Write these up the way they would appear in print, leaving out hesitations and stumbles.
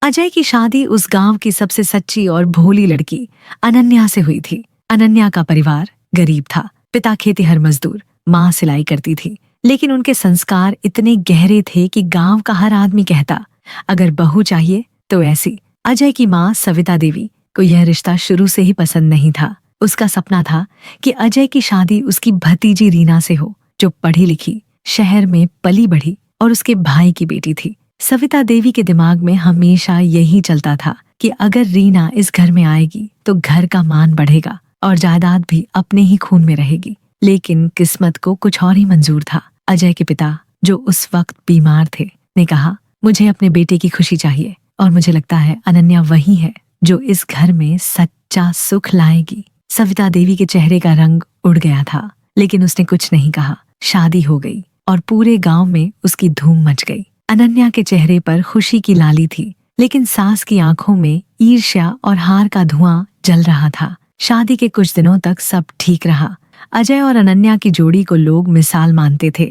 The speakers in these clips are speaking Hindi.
अजय की शादी उस गांव की सबसे सच्ची और भोली लड़की अनन्या से हुई थी। अनन्या का परिवार गरीब था। पिता खेतिहर मजदूर, माँ सिलाई करती थी। लेकिन उनके संस्कार इतने गहरे थे कि गांव का हर आदमी कहता, अगर बहू चाहिए तो ऐसी। अजय की माँ सविता देवी को यह रिश्ता शुरू से ही पसंद नहीं था। उसका सपना था कि अजय की शादी उसकी भतीजी रीना से हो, जो पढ़ी लिखी, शहर में पली बढ़ी और उसके भाई की बेटी थी। सविता देवी के दिमाग में हमेशा यही चलता था कि अगर रीना इस घर में आएगी तो घर का मान बढ़ेगा और जायदाद भी अपने ही खून में रहेगी। लेकिन किस्मत को कुछ और ही मंजूर था। अजय के पिता, जो उस वक्त बीमार थे, ने कहा, मुझे अपने बेटे की खुशी चाहिए और मुझे लगता है अनन्या वही है जो इस घर में सच्चा सुख लाएगी। सविता देवी के चेहरे का रंग उड़ गया था, लेकिन उसने कुछ नहीं कहा। शादी हो गई और पूरे गांव में उसकी धूम मच गई। अनन्या के चेहरे पर खुशी की लाली थी, लेकिन सास की आंखों में ईर्ष्या और हार का धुआं जल रहा था। शादी के कुछ दिनों तक सब ठीक रहा। अजय और अनन्या की जोड़ी को लोग मिसाल मानते थे।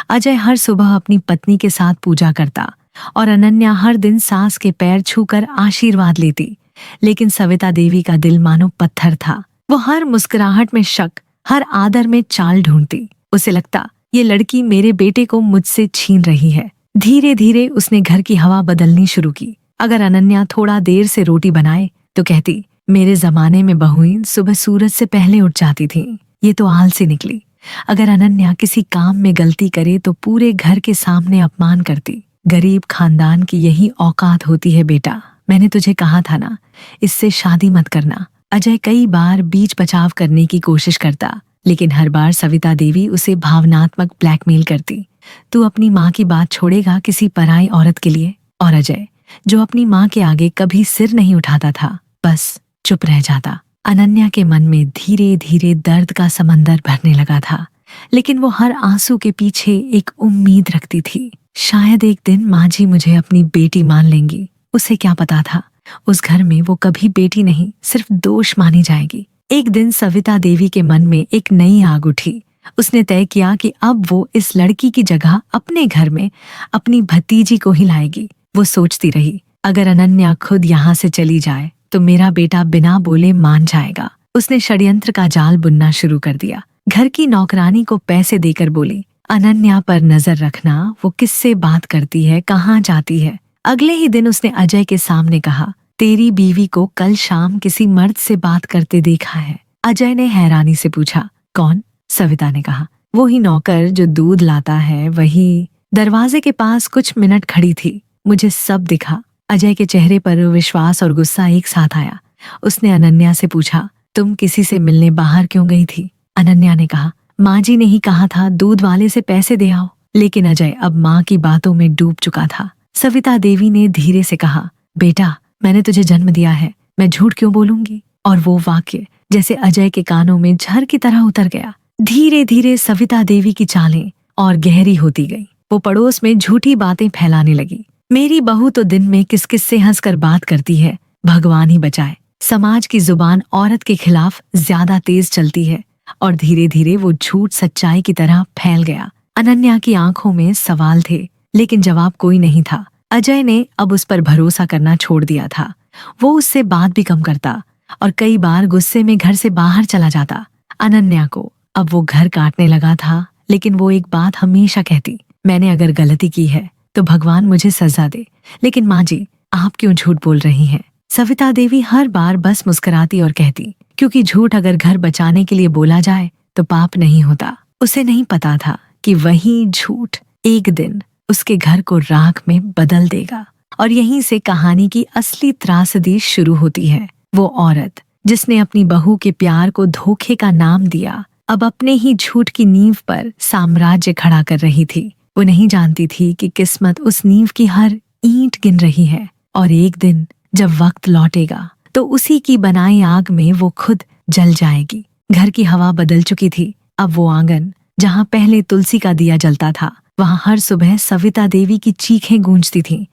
अजय हर सुबह अपनी पत्नी के साथ पूजा करता और अनन्या हर दिन सास के पैर छूकर आशीर्वाद लेती। लेकिन सविता देवी का दिल मानो पत्थर था। वो हर मुस्कुराहट में शक, हर आदर में चाल ढूंढती। उसे लगता, ये लड़की मेरे बेटे को मुझसे छीन रही है। धीरे धीरे उसने घर की हवा बदलनी शुरू की। अगर अनन्या थोड़ा देर से रोटी बनाए तो कहती, मेरे जमाने में बहुएं सुबह सूरज से पहले उठ जाती थीं। ये तो आलसी निकली। अगर अनन्या किसी काम में गलती करे तो पूरे घर के सामने अपमान करती। गरीब खानदान की यही औकात होती है बेटा, मैंने तुझे कहा था ना, इससे शादी मत करना। अजय कई बार बीच बचाव करने की कोशिश करता, लेकिन हर बार सविता देवी उसे भावनात्मक ब्लैकमेल करती। तू अपनी माँ की बात छोड़ेगा किसी पराई औरत के लिए? और अजय, जो अपनी माँ के आगे कभी सिर नहीं उठाता था, बस चुप रह जाता। अनन्या के मन में धीरे धीरे दर्द का समंदर भरने लगा था, लेकिन वो हर आंसू के पीछे एक उम्मीद रखती थी। शायद एक दिन माँ जी मुझे अपनी बेटी मान लेंगी। उसे क्या पता था, उस घर में वो कभी बेटी नहीं, सिर्फ दोष मानी जाएगी। एक दिन सविता देवी के मन में एक नई आग उठी। उसने तय किया कि अब वो इस लड़की की जगह अपने घर में अपनी भतीजी को ही लाएगी। वो सोचती रही, अगर अनन्या खुद यहाँ से चली जाए तो मेरा बेटा बिना बोले मान जाएगा। उसने षड्यंत्र का जाल बुनना शुरू कर दिया। घर की नौकरानी को पैसे देकर बोली, अनन्या पर नजर रखना, वो किससे बात करती है, कहाँ जाती है। अगले ही दिन उसने अजय के सामने कहा, तेरी बीवी को कल शाम किसी मर्द से बात करते देखा है। अजय ने हैरानी से पूछा, कौन? सविता ने कहा, वो ही नौकर जो दूध लाता है, वही। दरवाजे के पास कुछ मिनट खड़ी थी। मुझे सब दिखा। अजय के चेहरे पर विश्वास और गुस्सा एक साथ आया। उसने अनन्या से पूछा, तुम किसी से मिलने बाहर क्यों गई थी? अनन्या ने कहा, माँ जी ने ही कहा था दूध वाले से पैसे दे आओ। लेकिन अजय अब माँ की बातों में डूब चुका था। सविता देवी ने धीरे से कहा, बेटा, मैंने तुझे जन्म दिया है, मैं झूठ क्यों बोलूंगी? और वो वाक्य जैसे अजय के कानों में झर की तरह उतर गया। धीरे धीरे सविता देवी की चालें और गहरी होती गई। वो पड़ोस में झूठी बातें फैलाने लगी। मेरी बहू तो दिन में किस किस से हंसकर बात करती है, भगवान ही बचाए। समाज की जुबान औरत के खिलाफ ज्यादा तेज चलती है। और धीरे धीरे वो झूठ सच्चाई की तरह फैल गया। अनन्या की आंखों में सवाल थे, लेकिन जवाब कोई नहीं था। अजय ने अब उस पर भरोसा करना छोड़ दिया था। वो उससे बात भी कम करता और कई बार गुस्से में घर से बाहर चला जाता। अनन्या को अब वो घर काटने लगा था, लेकिन वो एक बात हमेशा कहती, मैंने अगर गलती की है तो भगवान मुझे सजा दे। लेकिन माँ जी, आप क्यों झूठ बोल रही हैं? सविता देवी हर बार बस मुस्कुराती और कहती, क्योंकि झूठ अगर घर बचाने के लिए बोला जाए तो पाप नहीं होता। उसे नहीं पता था कि वही झूठ एक दिन उसके घर को राख में बदल देगा। और यहीं से कहानी की असली त्रासदी शुरू होती है। वो औरत जिसने अपनी बहू के प्यार को धोखे का नाम दिया, अब अपने ही झूठ की नींव पर साम्राज्य खड़ा कर रही थी। वो नहीं जानती थी कि किस्मत उस नींव की हर ईंट गिन रही है और एक दिन जब वक्त लौटेगा तो उसी की बनाई आग में वो खुद जल जाएगी। घर की हवा बदल चुकी थी। अब वो आंगन जहाँ पहले तुलसी का दिया जलता था, वहाँ हर सुबह सविता देवी की चीखें गूंजती थीं।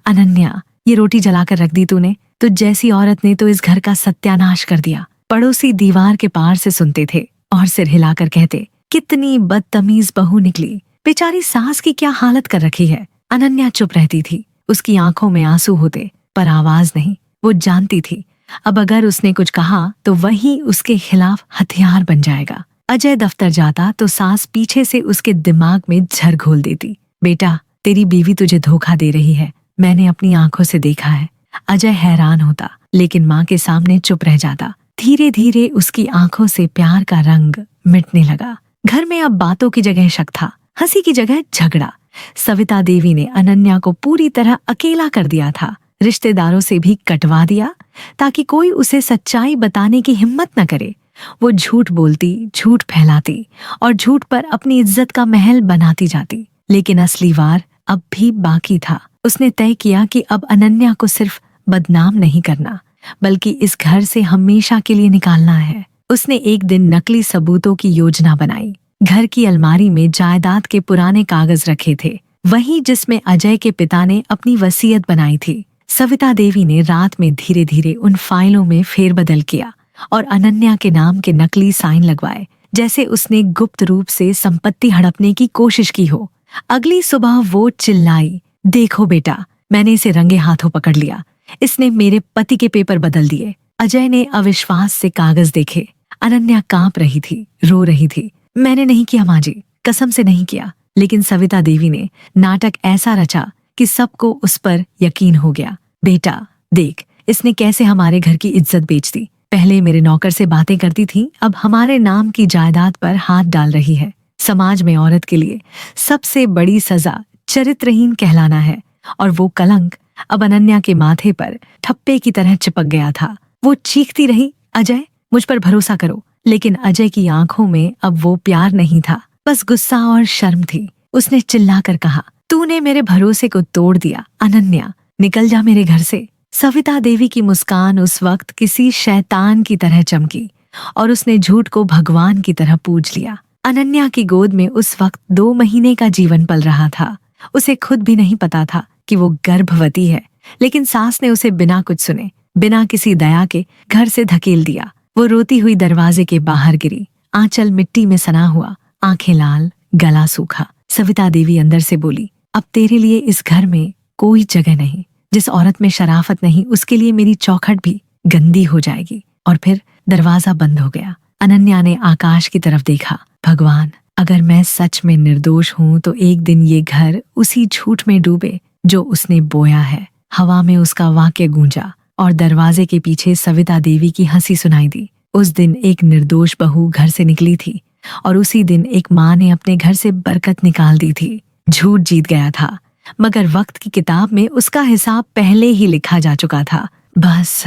अनन्या, ये रोटी जलाकर रख दी तूने? तो जैसी औरत ने तो इस घर का सत्यानाश कर दिया। पड़ोसी दीवार के पार से सुनते थे और सिर हिलाकर कहते, कितनी बदतमीज बहू निकली, बेचारी सास की क्या हालत कर रखी है। अनन्या चुप रहती थी। उसकी आंखों में आंसू होते, पर आवाज नहीं। वो जानती थी अब अगर उसने कुछ कहा तो वही उसके खिलाफ हथियार बन जाएगा। अजय दफ्तर जाता तो सास पीछे से उसके दिमाग में झर घोल देती। बेटा, तेरी बीवी तुझे धोखा दे रही है, मैंने अपनी आंखों से देखा है। अजय हैरान होता, लेकिन माँ के सामने चुप रह जाता। धीरे धीरे उसकी आंखों से प्यार का रंग मिटने लगा। घर में अब बातों की जगह शक था, हंसी की जगह झगड़ा। सविता देवी ने अनन्या को पूरी तरह अकेला कर दिया था, रिश्तेदारों से भी कटवा दिया ताकि कोई उसे सच्चाई बताने की हिम्मत न करे। वो झूठ बोलती, झूठ फैलाती और झूठ पर अपनी इज्जत का महल बनाती जाती। लेकिन असली वार अब भी बाकी था। उसने तय किया कि अब अनन्या को सिर्फ बदनाम नहीं करना, बल्कि इस घर से हमेशा के लिए निकालना है। उसने एक दिन नकली सबूतों की योजना बनाई। घर की अलमारी में जायदाद के पुराने कागज रखे थे, वही जिसमें अजय के पिता ने अपनी वसीयत बनाई थी। सविता देवी ने रात में धीरे धीरे उन फाइलों में फेरबदल किया और अनन्या के नाम के नकली साइन लगवाए, जैसे उसने गुप्त रूप से संपत्ति हड़पने की कोशिश की हो। अगली सुबह वो चिल्लाई, देखो बेटा, मैंने इसे रंगे हाथों पकड़ लिया, इसने मेरे पति के पेपर बदल दिए। अजय ने अविश्वास से कागज देखे। अनन्या कांप रही थी, रो रही थी। मैंने नहीं किया माँ जी, कसम से नहीं किया। लेकिन सविता देवी ने नाटक ऐसा रचा कि सबको उस पर यकीन हो गया। बेटा देख, इसने कैसे हमारे घर की इज्जत बेच दी। पहले मेरे नौकर से बातें करती थी, अब हमारे नाम की जायदाद पर हाथ डाल रही है। समाज में औरत के लिए सबसे बड़ी सजा चरित्रहीन कहलाना है, और वो कलंक अब अनन्या के माथे पर ठप्पे की तरह चिपक गया था। वो चीखती रही, अजय मुझ पर भरोसा करो। लेकिन अजय की आंखों में अब वो प्यार नहीं था, बस गुस्सा और शर्म थी। उसने चिल्लाकर कहा, तूने मेरे भरोसे को तोड़ दिया। अनन्या, निकल जा मेरे घर से। सविता देवी की मुस्कान उस वक्त किसी शैतान की तरह चमकी और उसने झूठ को भगवान की तरह पूज लिया। अनन्या की गोद में उस वक्त 2 महीने का जीवन पल रहा था। उसे खुद भी नहीं पता था कि वो गर्भवती है, लेकिन सास ने उसे बिना कुछ सुने, बिना किसी दया के घर से धकेल दिया। वो रोती हुई दरवाजे के बाहर गिरी, आंचल मिट्टी में सना हुआ, आंखें लाल, गला सूखा। सविता देवी अंदर से बोली, अब तेरे लिए इस घर में कोई जगह नहीं। जिस औरत में शराफत नहीं, उसके लिए मेरी चौखट भी गंदी हो जाएगी। और फिर दरवाजा बंद हो गया। अनन्या ने आकाश की तरफ देखा। भगवान, अगर मैं सच में निर्दोष हूं तो एक दिन ये घर उसी झूठ में डूबे जो उसने बोया है। हवा में उसका वाक्य गूंजा और दरवाजे के पीछे सविता देवी की हंसी सुनाई दी। उस दिन एक निर्दोष बहू घर से निकली थी और उसी दिन एक माँ ने अपने घर से बरकत निकाल दी थी। झूठ जीत गया था, मगर वक्त की किताब में उसका हिसाब पहले ही लिखा जा चुका था। बस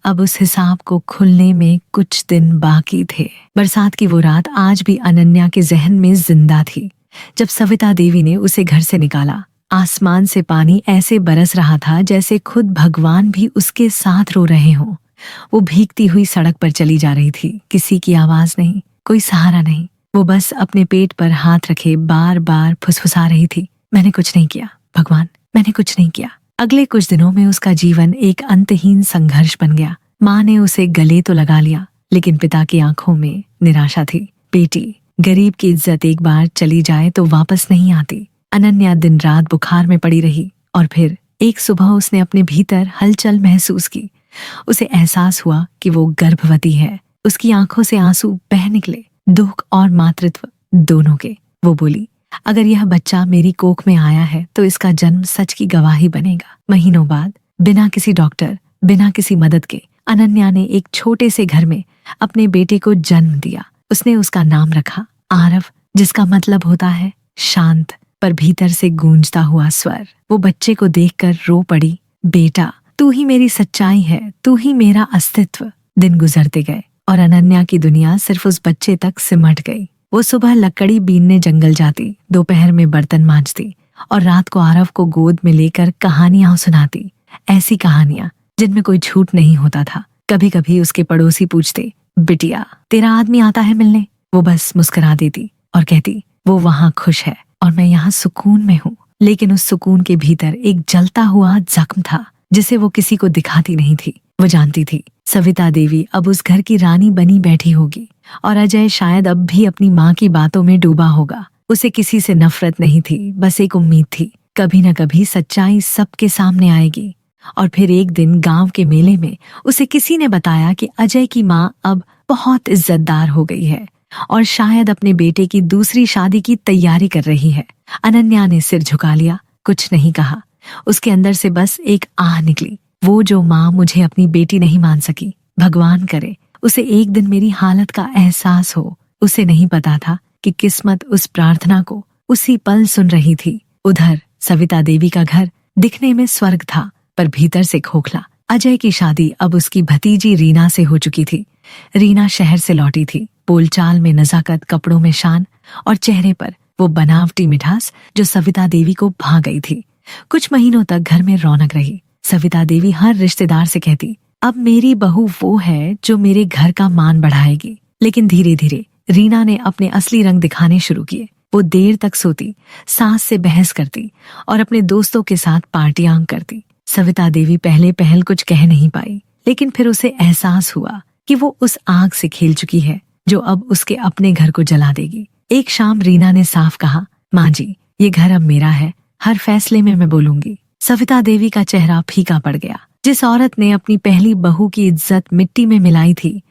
अब उस हिसाब को खुलने में कुछ दिन बाकी थे। बरसात की वो रात आज भी अनन्या के जहन में जिंदा थी। जब सविता देवी ने उसे घर से निकाला, आसमान से पानी ऐसे बरस रहा था जैसे खुद भगवान भी उसके साथ रो रहे हों। वो भीगती हुई सड़क पर चली जा रही थी। किसी की आवाज नहीं, कोई सहारा नहीं। वो बस अपने पेट पर हाथ रखे बार बार फुसफुसा रही थी, मैंने कुछ नहीं किया भगवान, मैंने कुछ नहीं किया। अगले कुछ दिनों में उसका जीवन एक अंतहीन संघर्ष बन गया। माँ ने उसे गले तो लगा लिया, लेकिन पिता की आंखों में निराशा थी। बेटी, गरीब की इज्जत एक बार चली जाए तो वापस नहीं आती। अनन्या दिन रात बुखार में पड़ी रही और फिर एक सुबह उसने अपने भीतर हलचल महसूस की। उसे एहसास हुआ कि वो गर्भवती है। उसकी आंखों से आंसू बह निकले, दुख और मातृत्व दोनों के। वो बोली, अगर यह बच्चा मेरी कोख में आया है तो इसका जन्म सच की गवाही बनेगा। महीनों बाद बिना किसी डॉक्टर, बिना किसी मदद के अनन्या ने एक छोटे से घर में अपने बेटे को जन्म दिया। उसने उसका नाम रखा आरव, जिसका मतलब होता है शांत, पर भीतर से गूंजता हुआ स्वर। वो बच्चे को देखकर रो पड़ी, बेटा तू ही मेरी सच्चाई है, तू ही मेरा अस्तित्व। दिन गुजरते गए और अनन्या की दुनिया सिर्फ उस बच्चे तक सिमट गई। वो सुबह लकड़ी बीनने जंगल जाती, दोपहर में बर्तन मांजती और रात को आरव को गोद में लेकर कहानियां सुनाती। ऐसी कहानियां जिनमें कोई झूठ नहीं होता था। कभी कभी उसके पड़ोसी पूछते, बिटिया तेरा आदमी आता है मिलने? वो बस मुस्कुरा देती और कहती, वो वहां खुश है और मैं यहाँ सुकून में हूँ। लेकिन उस सुकून के भीतर एक जलता हुआ जख्म था जिसे वो किसी को दिखाती नहीं थी। वो जानती थी सविता देवी अब उस घर की रानी बनी बैठी होगी और अजय शायद अब भी अपनी माँ की बातों में डूबा होगा। उसे किसी से नफरत नहीं थी, बस एक उम्मीद थी, कभी न कभी सच्चाई सबके सामने आएगी। और फिर एक दिन गांव के मेले में उसे किसी ने बताया कि अजय की माँ अब बहुत इज्जतदार हो गई है और शायद अपने बेटे की दूसरी शादी की तैयारी कर रही है। अनन्या ने सिर झुका लिया, कुछ नहीं कहा। उसके अंदर से बस एक आह निकली, वो जो माँ मुझे अपनी बेटी नहीं मान सकी, भगवान करे उसे एक दिन मेरी हालत का एहसास हो। उसे नहीं पता था कि किस्मत उस प्रार्थना को उसी पल सुन रही थी। उधर सविता देवी का घर दिखने में स्वर्ग था, पर भीतर से खोखला। अजय की शादी अब उसकी भतीजी रीना से हो चुकी थी। रीना शहर से लौटी थी, बोलचाल में नजाकत, कपड़ों में शान और चेहरे पर वो बनावटी मिठास जो सविता देवी को भा गई थी। कुछ महीनों तक घर में रौनक रही। सविता देवी हर रिश्तेदार से कहती, अब मेरी बहू वो है जो मेरे घर का मान बढ़ाएगी। लेकिन धीरे धीरे रीना ने अपने असली रंग दिखाने शुरू किए। वो देर तक सोती, सास से बहस करती और अपने दोस्तों के साथ पार्टियां करती। सविता देवी पहले पहल कुछ कह नहीं पाई, लेकिन फिर उसे एहसास हुआ कि वो उस आग से खेल चुकी है जो अब उसके अपने घर को जला देगी। एक शाम रीना ने साफ कहा, माँ जी, ये घर अब मेरा है, हर फैसले में मैं बोलूंगी। सविता देवी का चेहरा फीका पड़ गया। जिस औरत ने अपनी पहली बहू की इज्जत मिट्टी में मिलाई थी,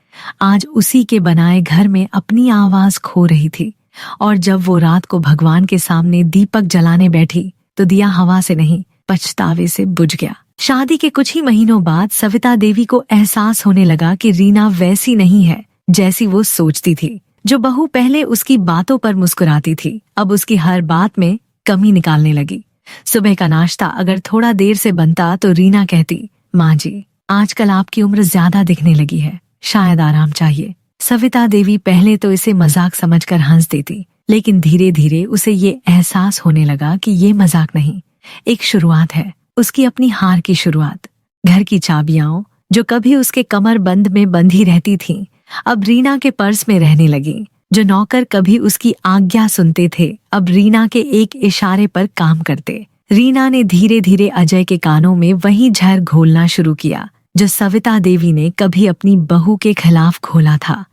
आज उसी के बनाए घर में अपनी आवाज खो रही थी। और जब वो रात को भगवान के सामने दीपक जलाने बैठी तो दिया हवा से नहीं, पछतावे से बुझ गया। शादी के कुछ ही महीनों बाद सविता देवी को एहसास होने लगा कि रीना वैसी नहीं है जैसी वो सोचती थी। जो बहू पहले उसकी बातों पर मुस्कुराती थी, अब उसकी हर बात में कमी निकालने लगी। सुबह का नाश्ता अगर थोड़ा देर से बनता तो रीना कहती, माँ जी, आजकल आपकी उम्र ज्यादा दिखने लगी है, शायद आराम चाहिए। सविता देवी पहले तो इसे मजाक समझकर हंस देती, लेकिन धीरे धीरे उसे ये एहसास होने लगा कि ये मजाक नहीं, एक शुरुआत है, उसकी अपनी हार की शुरुआत। घर की चाबियां जो कभी उसके कमर बंद में बंधी रहती थीं, अब रीना के पर्स में रहने लगी। जो नौकर कभी उसकी आज्ञा सुनते थे, अब रीना के एक इशारे पर काम करते। रीना ने धीरे धीरे अजय के कानों में वही झर घोलना शुरू किया जो सविता देवी ने कभी अपनी बहू के खिलाफ घोला था।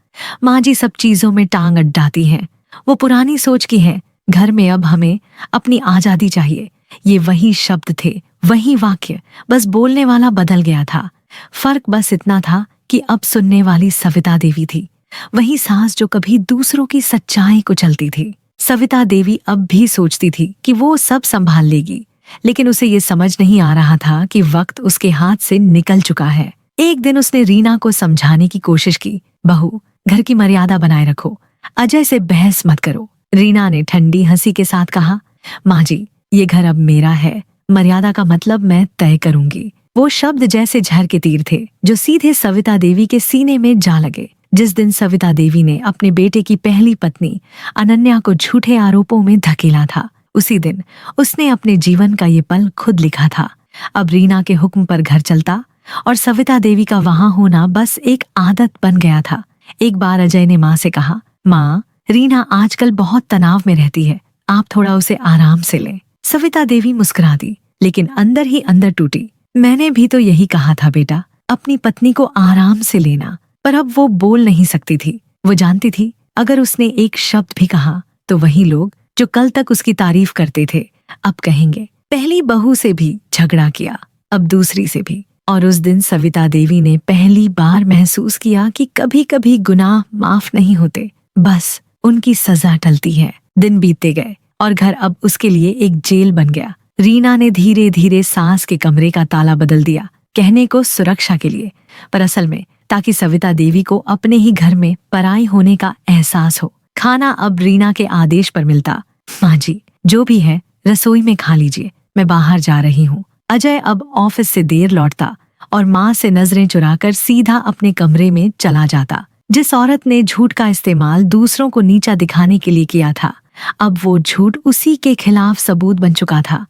माँ जी सब चीजों में टांग अड़ाती हैं, वो पुरानी सोच की है, घर में अब हमें अपनी आजादी चाहिए। ये वही शब्द थे, वही वाक्य, बस बोलने वाला बदल गया था। फर्क बस इतना था कि अब सुनने वाली सविता देवी थी, वही सास जो कभी दूसरों की सच्चाई को चलती थी। सविता देवी अब भी सोचती थी कि वो सब संभाल लेगी, लेकिन उसे ये समझ नहीं आ रहा था कि वक्त उसके हाथ से निकल चुका है। एक दिन उसने रीना को समझाने की कोशिश की, बहू, घर की मर्यादा बनाए रखो, अजय से बहस मत करो। रीना ने ठंडी हंसी के साथ कहा, माँ जी, ये घर अब मेरा है, मर्यादा का मतलब मैं तय करूंगी। वो शब्द जैसे झर के तीर थे जो सीधे सविता देवी के सीने में जा लगे। जिस दिन सविता देवी ने अपने बेटे की पहली पत्नी अनन्या को झूठे आरोपों में धकेला था, उसी दिन उसने अपने जीवन का ये पल खुद लिखा था। अब रीना के हुक्म पर घर चलता और सविता देवी का वहां होना बस एक आदत बन गया था। एक बार अजय ने माँ से कहा, माँ, रीना आजकल बहुत तनाव में रहती है, आप थोड़ा उसे आराम से लें। सविता देवी मुस्कुरा दी, लेकिन अंदर ही अंदर टूटी। मैंने भी तो यही कहा था बेटा, अपनी पत्नी को आराम से लेना। पर अब वो बोल नहीं सकती थी। वो जानती थी अगर उसने एक शब्द भी कहा तो वही लोग जो कल तक उसकी तारीफ करते थे अब कहेंगे। पहली बहू से भी झगड़ा किया, अब दूसरी से भी। और उस दिन सविता देवी ने पहली बार महसूस किया कि कभी कभी गुनाह माफ नहीं होते, बस उनकी सजा टलती है। दिन बीतते गए और घर अब उसके लिए एक जेल बन गया। रीना ने धीरे धीरे सास के कमरे का ताला बदल दिया, कहने को सुरक्षा के लिए, पर असल में ताकि सविता देवी को अपने ही घर में पराई होने का एहसास हो। खाना अब रीना के आदेश पर मिलता। माँ जी, जो भी है रसोई में खा लीजिए, मैं बाहर जा रही हूँ। अजय अब ऑफिस से देर लौटता और माँ से नजरें चुराकर सीधा अपने कमरे में चला जाता। जिस औरत ने झूठ का इस्तेमाल दूसरों को नीचा दिखाने के लिए किया था, अब वो झूठ उसी के खिलाफ सबूत बन चुका था।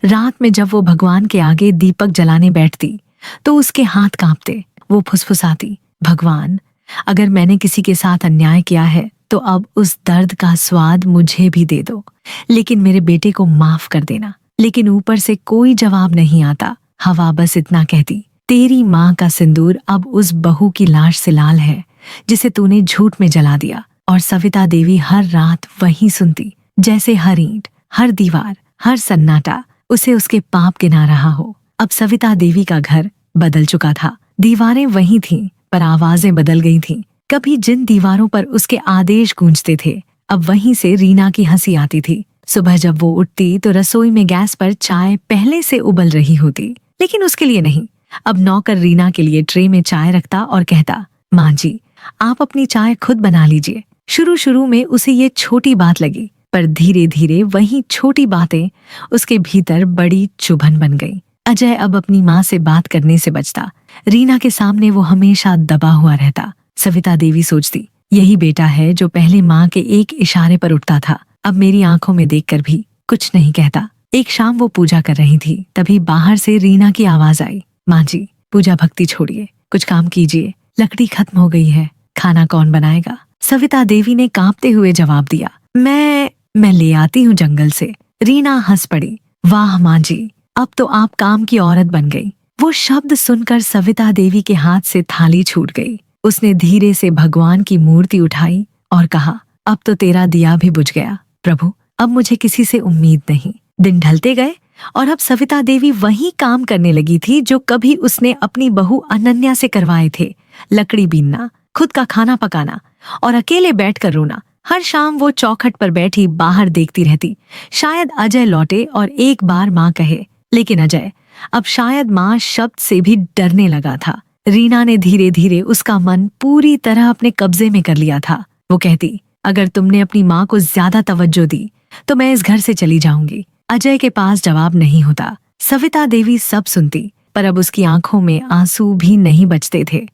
रात में जब वो भगवान के आगे दीपक जलाने बैठती तो उसके हाथ कांपते। वो फुसफुसाती, भगवान, अगर मैंने किसी के साथ अन्याय किया है तो अब उस दर्द का स्वाद मुझे भी दे दो, लेकिन मेरे बेटे को माफ कर देना। लेकिन ऊपर से कोई जवाब नहीं आता। हवा बस इतना कहती, तेरी माँ का सिंदूर अब उस बहू की लाश से लाल है जिसे तूने झूठ में जला दिया। और सविता देवी हर रात वही सुनती, जैसे हर ईंट, हर दीवार, हर सन्नाटा उसे उसके पाप गिना रहा हो। अब सविता देवी का घर बदल चुका था। दीवारें वही थीं, पर आवाजें बदल गई थीं। कभी जिन दीवारों पर उसके आदेश गूंजते थे, अब वहीं से रीना की हंसी आती थी। सुबह जब वो उठती तो रसोई में गैस पर चाय पहले से उबल रही होती, लेकिन उसके लिए नहीं। अब नौकर रीना के लिए ट्रे में चाय रखता और कहता, माँ जी, आप अपनी चाय खुद बना लीजिए। शुरू शुरू में उसे ये छोटी बात लगी, पर धीरे धीरे वही छोटी बातें उसके भीतर बड़ी चुभन बन गई। अजय अब अपनी माँ से बात करने से बचता। रीना के सामने वो हमेशा दबा हुआ रहता। सविता देवी सोचती, यही बेटा है जो पहले माँ के एक इशारे पर उठता था, अब मेरी आंखों में देखकर भी कुछ नहीं कहता। एक शाम वो पूजा कर रही थी, तभी बाहर से रीना की आवाज आई, माँ जी, पूजा भक्ति छोड़िए, कुछ काम कीजिए, लकड़ी खत्म हो गई है, खाना कौन बनाएगा? सविता देवी ने कांपते हुए जवाब दिया, मैं ले आती हूँ जंगल से। रीना हंस पड़ी, वाह माँ जी, अब तो आप काम की औरत बन गई। वो शब्द सुनकर सविता देवी के हाथ से थाली छूट गई। उसने धीरे से भगवान की मूर्ति उठाई और कहा, अब तो तेरा दिया भी बुझ गया प्रभु, अब मुझे किसी से उम्मीद नहीं। दिन ढलते गए और अब सविता देवी वही काम करने लगी थी जो कभी उसने अपनी बहू अनन्या से करवाए थे। लकड़ी बीनना, खुद का खाना पकाना और अकेले बैठकर रोना। हर शाम वो चौखट पर बैठी बाहर देखती रहती, शायद अजय लौटे और एक बार माँ कहे। लेकिन अजय अब शायद माँ शब्द से भी डरने लगा था। रीना ने धीरे धीरे उसका मन पूरी तरह अपने कब्जे में कर लिया था। वो कहती, अगर तुमने अपनी माँ को ज्यादा तवज्जो दी तो मैं इस घर से चली जाऊंगी। अजय के पास जवाब नहीं होता। सविता देवी सब सुनती, पर अब उसकी आंखों में आंसू भी नहीं बचते थे।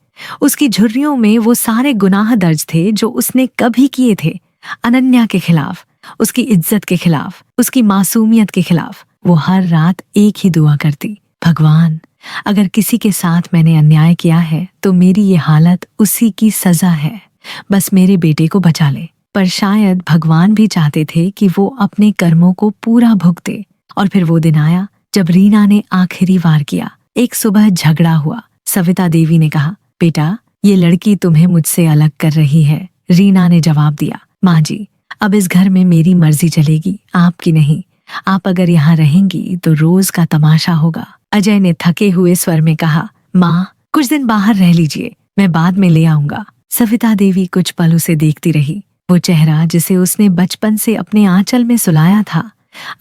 उसकी झुर्रियों में वो सारे गुनाह दर्ज थे जो उसने कभी किए थे। अनन्या के खिलाफ, उसकी इज्जत के खिलाफ, उसकी मासूमियत के खिलाफ। वो हर रात एक ही दुआ करती, भगवान, अगर किसी के साथ मैंने अन्याय किया है तो मेरी ये हालत उसी की सजा है, बस मेरे बेटे को बचा ले। पर शायद भगवान भी चाहते थे कि वो अपने कर्मों को पूरा भुगते। और फिर वो दिन आया जब रीना ने आखिरी वार किया। एक सुबह झगड़ा हुआ। सविता देवी ने कहा, बेटा, ये लड़की तुम्हें मुझसे अलग कर रही है। रीना ने जवाब दिया, माँ जी, अब इस घर में मेरी मर्जी चलेगी, आपकी नहीं। आप अगर यहाँ रहेंगी तो रोज का तमाशा होगा। अजय ने थके हुए स्वर में कहा, माँ, कुछ दिन बाहर रह लीजिए, मैं बाद में ले आऊंगा। सविता देवी कुछ पल उसे देखती रही। वो चेहरा जिसे उसने बचपन से अपने आंचल में सुलाया था,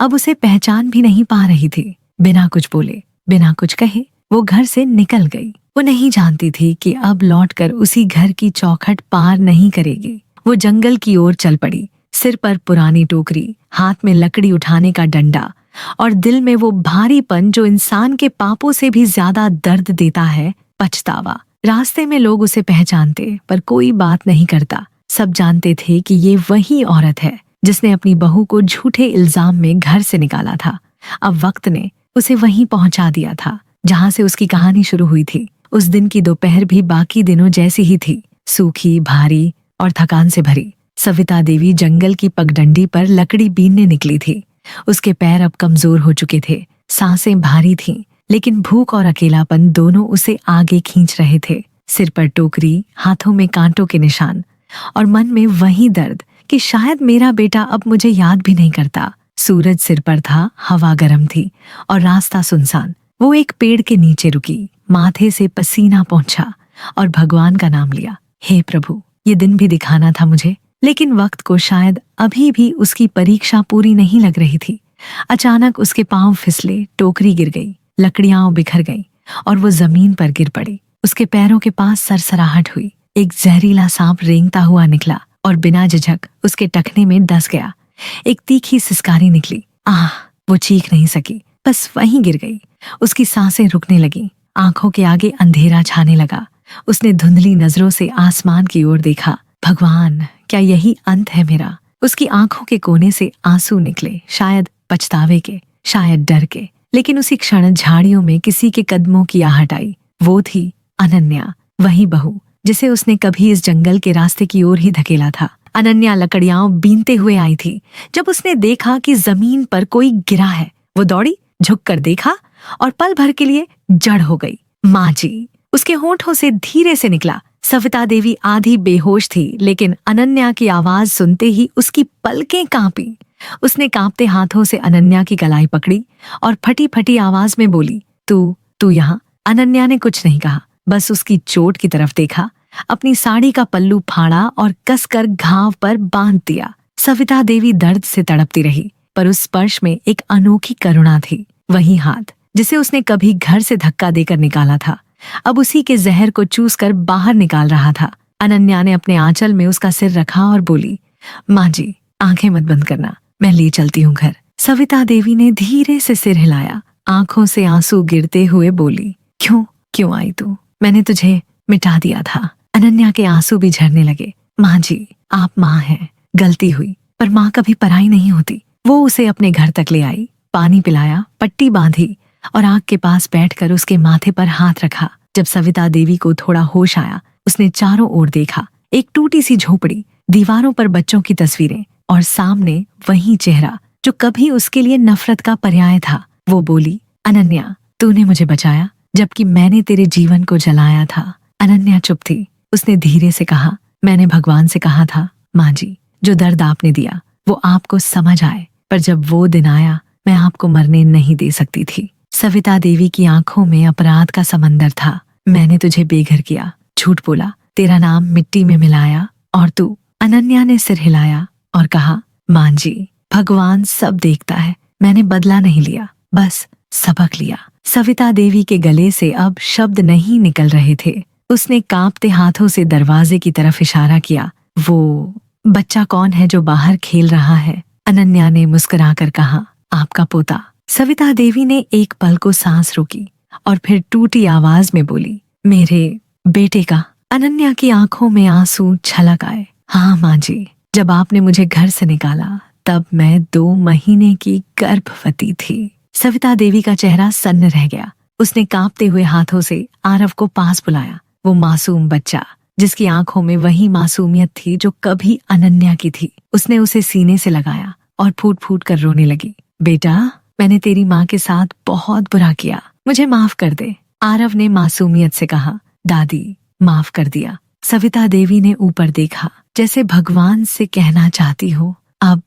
अब उसे पहचान भी नहीं पा रही थी। बिना कुछ बोले, बिना कुछ कहे वो घर से निकल गई। वो नहीं जानती थी कि अब लौटकर उसी घर की चौखट पार नहीं करेगी। वो जंगल की ओर चल पड़ी, सिर पर पुरानी टोकरी, हाथ में लकड़ी उठाने का डंडा और दिल में वो भारीपन जो इंसान के पापों से भी ज्यादा दर्द देता है, पछतावा। रास्ते में लोग उसे पहचानते, पर कोई बात नहीं करता। सब जानते थे कि ये वही औरत है जिसने अपनी बहू को झूठे इल्जाम में घर से निकाला था। अब वक्त ने उसे वहीं पहुंचा दिया था जहां से उसकी कहानी शुरू हुई थी। उस दिन की दोपहर भी बाकी दिनों जैसी ही थी, सूखी, भारी और थकान से भरी। सविता देवी जंगल की पगडंडी पर लकड़ी बीनने निकली थी। उसके पैर अब कमजोर हो चुके थे, सांसें भारी थीं, लेकिन भूख और अकेलापन दोनों उसे आगे खींच रहे थे। सिर पर टोकरी, हाथों में कांटों के निशान और मन में वही दर्द कि शायद मेरा बेटा अब मुझे याद भी नहीं करता। सूरज सिर पर था, हवा गर्म थी और रास्ता सुनसान। वो एक पेड़ के नीचे रुकी, माथे से पसीना पहुंचा और भगवान का नाम लिया, हे प्रभु, ये दिन भी दिखाना था मुझे। लेकिन वक्त को शायद अभी भी उसकी परीक्षा पूरी नहीं लग रही थी। अचानक उसके पांव फिसले, टोकरी गिर गई, लकड़ियां बिखर गईं और वो जमीन पर गिर पड़ी। उसके पैरों के पास सरसराहट हुई। एक जहरीला सांप रेंगता हुआ निकला और बिना झिझक उसके टखने में डस गया। एक तीखी सिसकारी निकली। आह! वो चीख नहीं सकी, बस वहीं गिर गई। उसकी सांसें रुकने लगीं, आंखों के आगे अंधेरा छाने लगा। उसने धुंधली नजरों से आसमान की ओर देखा। भगवान, क्या यही अंत है मेरा? उसकी आंखों के कोने से आंसू निकले, शायद पछतावे के, शायद डर के। लेकिन उसी क्षण झाड़ियों में किसी के कदमों की आहट आई। वो थी अनन्या, वही बहू जिसे उसने कभी इस जंगल के रास्ते की ओर ही धकेला था। अनन्या लकड़ियां बीनते हुए आई थी। जब उसने देखा कि जमीन पर कोई गिरा है, वो दौड़ी, झुककर देखा और पल भर के लिए जड़ हो गई। माँ जी! उसके होंठों से धीरे से निकला। सविता देवी आधी बेहोश थी, लेकिन अनन्या की आवाज सुनते ही उसकी पलकें कांपी। उसने कांपते हाथों से अनन्या की कलाई पकड़ी और फटी फटी आवाज में बोली, तू यहाँ? अनन्या ने कुछ नहीं कहा, बस उसकी चोट की तरफ देखा, अपनी साड़ी का पल्लू फाड़ा और कसकर घाव पर बांध दिया। सविता देवी दर्द से तड़पती रही, पर उस स्पर्श में एक अनोखी करुणा थी। वही हाथ जिसे उसने कभी घर से धक्का देकर निकाला था, अब उसी के जहर को चूस कर बाहर निकाल रहा था। अनन्या ने अपने आंचल में उसका सिर रखा और बोली, माँ जी, आंखें मत बंद करना, मैं ले चलती हूँ घर। सविता देवी ने धीरे से सिर हिलाया, आंखों से आंसू गिरते हुए बोली, क्यों आई तू? मैंने तुझे मिटा दिया था। अनन्या के आंसू भी झरने लगे। माँ जी, आप माँ हैं, गलती हुई, पर माँ कभी पराई नहीं होती। वो उसे अपने घर तक ले आई, पानी पिलाया, पट्टी बांधी और आग के पास बैठकर उसके माथे पर हाथ रखा। जब सविता देवी को थोड़ा होश आया, उसने चारों ओर देखा। एक टूटी सी झोपड़ी, दीवारों पर बच्चों की तस्वीरें और सामने वही चेहरा जो कभी उसके लिए नफरत का पर्याय था। वो बोली, अनन्या, तूने मुझे बचाया जबकि मैंने तेरे जीवन को जलाया था। अनन्या चुप थी। उसने धीरे से कहा, मैंने भगवान से कहा था माँ जी, जो दर्द आपने दिया वो आपको समझ आए, पर जब वो दिन आया मैं आपको मरने नहीं दे सकती थी। सविता देवी की आंखों में अपराध का समंदर था। मैंने तुझे बेघर किया, झूठ बोला, तेरा नाम मिट्टी में मिलाया, और तू? अनन्या ने सिर हिलाया और कहा, माँ जी, भगवान सब देखता है, मैंने बदला नहीं लिया, बस सबक लिया। सविता देवी के गले से अब शब्द नहीं निकल रहे थे। उसने कांपते हाथों से दरवाजे की तरफ इशारा किया। वो बच्चा कौन है जो बाहर खेल रहा है? अनन्या ने मुस्कुराकर कहा, आपका पोता। सविता देवी ने एक पल को सांस रोकी और फिर टूटी आवाज में बोली, मेरे बेटे का। अनन्या की आंखों में आंसू छलक आए। हाँ माँ जी, जब आपने मुझे घर से निकाला तब मैं 2 महीने की गर्भवती थी। सविता देवी का चेहरा सन्न रह गया। उसने कांपते हुए हाथों से आरव को पास बुलाया। वो मासूम बच्चा जिसकी आंखों में वही मासूमियत थी जो कभी अनन्या की थी। उसने उसे सीने से लगाया और फूट फूट कर रोने लगी। बेटा, मैंने तेरी माँ के साथ बहुत बुरा किया, मुझे माफ कर दे। आरव ने मासूमियत से कहा, दादी, माफ कर दिया। सविता देवी ने ऊपर देखा, जैसे भगवान से कहना चाहती हो, अब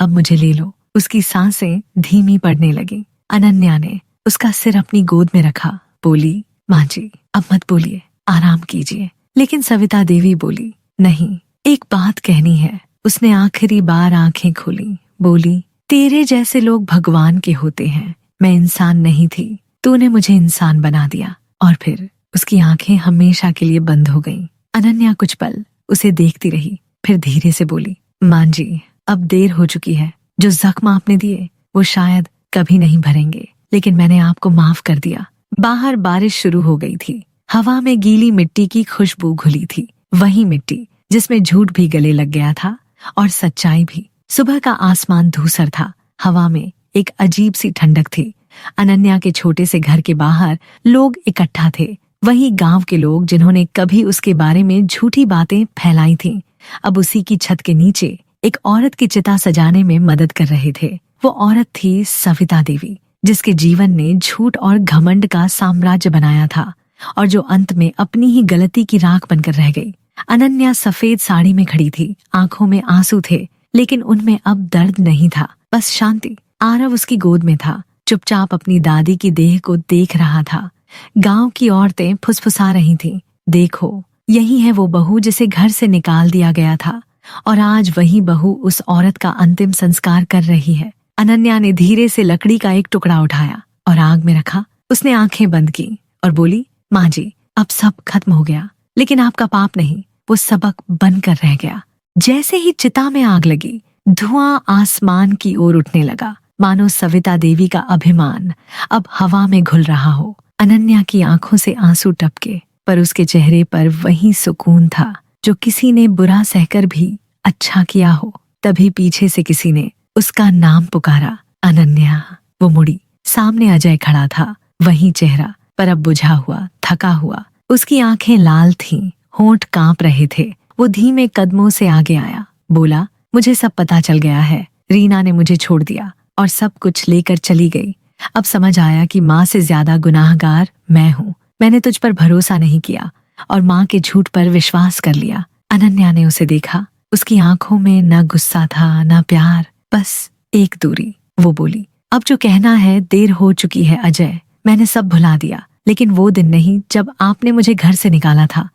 मुझे ले लो। उसकी सांसें धीमी पड़ने लगी। अनन्या ने उसका सिर अपनी गोद में रखा, बोली, माँ जी, अब मत बोलिए, आराम कीजिए। लेकिन सविता देवी बोली, नहीं, एक बात कहनी है। उसने आखिरी बार आंखें खोली, बोली, तेरे जैसे लोग भगवान के होते हैं, मैं इंसान नहीं थी, तूने मुझे इंसान बना दिया। और फिर उसकी आंखें हमेशा के लिए बंद हो गईं। अनन्या कुछ पल उसे देखती रही, फिर धीरे से बोली, माँ जी, अब देर हो चुकी है। जो जख्म आपने दिए वो शायद कभी नहीं भरेंगे, लेकिन मैंने आपको माफ कर दिया। बाहर बारिश शुरू हो गई थी। हवा में गीली मिट्टी की खुशबू घुली थी, वही मिट्टी जिसमें झूठ भी गले लग गया था और सच्चाई भी। सुबह का आसमान धूसर था, हवा में एक अजीब सी ठंडक थी। अनन्या के छोटे से घर के बाहर लोग इकट्ठा थे, वही गांव के लोग जिन्होंने कभी उसके बारे में झूठी बातें फैलाई थीं, अब उसी की छत के नीचे एक औरत की चिता सजाने में मदद कर रहे थे। वो औरत थी सविता देवी, जिसके जीवन ने झूठ और घमंड का साम्राज्य बनाया था और जो अंत में अपनी ही गलती की राख बनकर रह गई। अनन्या सफेद साड़ी में खड़ी थी, आंखों में आंसू थे, लेकिन उनमें अब दर्द नहीं था, बस शांति। आरव उसकी गोद में था, चुपचाप अपनी दादी की देह को देख रहा था। गांव की औरतें फुसफुसा रही थीं, देखो, यही है वो बहू जिसे घर से निकाल दिया गया था, और आज वही बहू उस औरत का अंतिम संस्कार कर रही है। अनन्या ने धीरे से लकड़ी का एक टुकड़ा उठाया और आग में रखा। उसने आंखें बंद की और बोली, माँ जी, अब सब खत्म हो गया, लेकिन आपका पाप नहीं, वो सबक बनकर रह गया। जैसे ही चिता में आग लगी, धुआं आसमान की ओर उठने लगा, मानो सविता देवी का अभिमान अब हवा में घुल रहा हो। अनन्या की आंखों से आंसू टपके, पर उसके चेहरे पर वही सुकून था जो किसी ने बुरा सहकर भी अच्छा किया हो। तभी पीछे से किसी ने उसका नाम पुकारा, अनन्या। वो मुड़ी, सामने अजय खड़ा था, वही चेहरा, पर अब बुझा हुआ, थका हुआ। उसकी आंखें लाल थीं, होंठ कांप रहे थे। वो धीमे कदमों से आगे आया, बोला, मुझे सब पता चल गया है। रीना ने मुझे छोड़ दिया और सब कुछ लेकर चली गई। अब समझ आया कि माँ से ज्यादा गुनाहगार मैं हूँ। मैंने तुझ पर भरोसा नहीं किया और माँ के झूठ पर विश्वास कर लिया। अनन्या ने उसे देखा, उसकी आंखों में न गुस्सा था न प्यार, बस एक दूरी। वो बोली, अब जो कहना है देर हो चुकी है अजय, मैंने सब भुला दिया, लेकिन वो दिन नहीं जब आपने मुझे घर से निकाला था।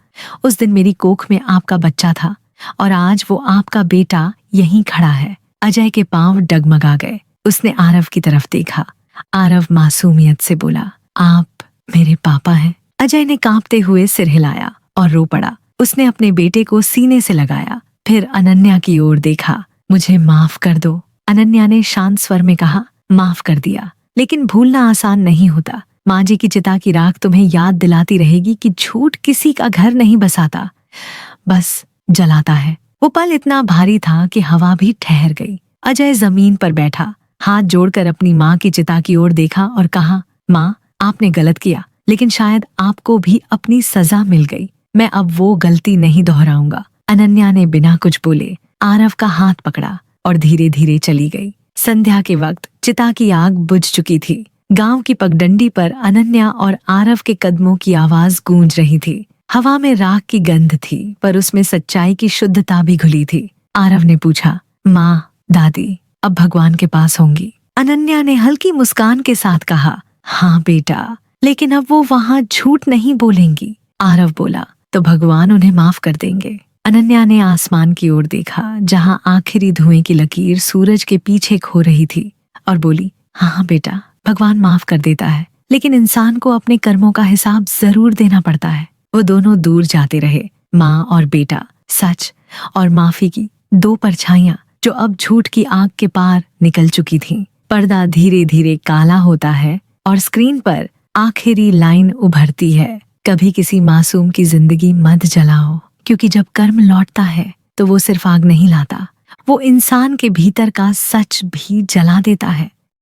उस दिन मेरी कोख में आपका बच्चा था और आज वो आपका बेटा यहीं खड़ा है। अजय के पांव डगमगा गए। उसने आरव की तरफ देखा। आरव मासूमियत से बोला, आप मेरे पापा हैं? अजय ने कांपते हुए सिर हिलाया और रो पड़ा। उसने अपने बेटे को सीने से लगाया, फिर अनन्या की ओर देखा। मुझे माफ कर दो, अनन्या ने शांत स्वर में कहा। माफ कर दिया, लेकिन भूलना आसान नहीं होता। माँ जी की चिता की राख तुम्हें याद दिलाती रहेगी कि झूठ किसी का घर नहीं बसाता, बस जलाता है। वो पल इतना भारी था कि हवा भी ठहर गई। अजय जमीन पर बैठा, हाथ जोड़कर अपनी माँ की चिता की ओर देखा और कहा, माँ, आपने गलत किया, लेकिन शायद आपको भी अपनी सजा मिल गई। मैं अब वो गलती नहीं दोहराऊंगा। अनन्या ने बिना कुछ बोले आरव का हाथ पकड़ा और धीरे धीरे चली गई। संध्या के वक्त चिता की आग बुझ चुकी थी। गांव की पगडंडी पर अनन्या और आरव के कदमों की आवाज गूंज रही थी। हवा में राख की गंध थी, पर उसमें सच्चाई की शुद्धता भी घुली थी। आरव ने पूछा, माँ, दादी अब भगवान के पास होंगी? अनन्या ने हल्की मुस्कान के साथ कहा, हाँ बेटा, लेकिन अब वो वहां झूठ नहीं बोलेंगी। आरव बोला, तो भगवान उन्हें माफ कर देंगे। अनन्या ने आसमान की ओर देखा, जहां आखिरी धुएं की लकीर सूरज के पीछे खो रही थी, और बोली, हाँ बेटा, भगवान माफ कर देता है, लेकिन इंसान को अपने कर्मों का हिसाब जरूर देना पड़ता है। वो दोनों दूर जाते रहे, माँ और बेटा, सच और माफी की दो परछाइयां जो अब झूठ की आग के पार निकल चुकी थीं। पर्दा धीरे धीरे काला होता है और स्क्रीन पर आखिरी लाइन उभरती है, कभी किसी मासूम की जिंदगी मत जलाओ, क्योंकि जब कर्म लौटता है तो वो सिर्फ आग नहीं लाता, वो इंसान के भीतर का सच भी जला देता है।